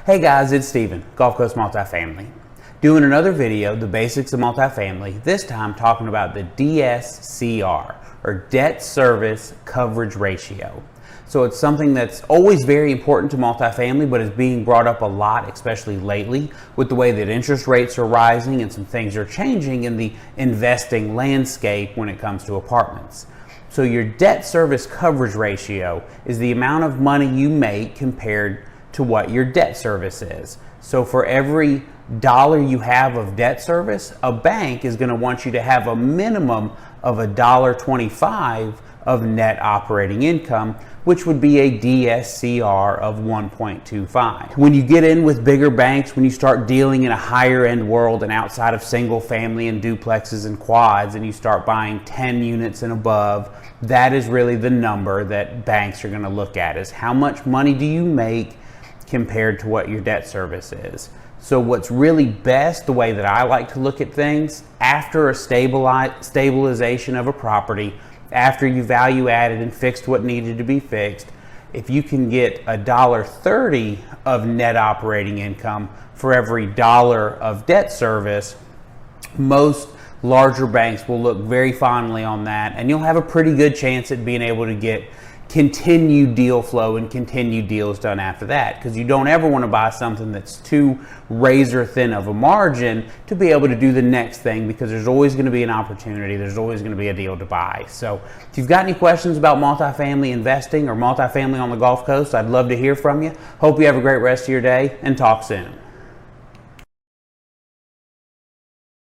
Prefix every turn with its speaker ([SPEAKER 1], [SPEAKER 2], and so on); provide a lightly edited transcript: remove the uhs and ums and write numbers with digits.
[SPEAKER 1] Hey guys, it's Steven, Gulf Coast Multifamily. Doing another video, the basics of multifamily, this time talking about the Dscr, or Debt Service Coverage Ratio. So it's something that's always very important to multifamily, but is being brought up a lot, especially lately, with the way that interest rates are rising and some things are changing in the investing landscape when it comes to apartments. So your debt service coverage ratio is the amount of money you make compared to what your debt service is. So for every dollar you have of debt service, a bank is going to want you to have a minimum of $1.25 of net operating income, which would be a Dscr of 1.25. When you get in with bigger banks, when you start dealing in a higher end world and outside of single family and duplexes and quads, and you start buying 10 units and above, that is really the number that banks are going to look at, is how much money do you make compared to what your debt service is. So what's really best, the way that I like to look at things, after a stabilization of a property, after you value added and fixed what needed to be fixed, if you can get $1.30 of net operating income for every dollar of debt service, most larger banks will look very fondly on that, and you'll have a pretty good chance at being able to get continued deal flow and continued deals done after that, because you don't ever want to buy something that's too razor thin of a margin to be able to do the next thing, because there's always going to be an opportunity, there's always going to be a deal to buy. So if you've got any questions about multifamily investing or multifamily on the Gulf Coast, I'd love to hear from you. Hope you have a great rest of your day, and talk soon.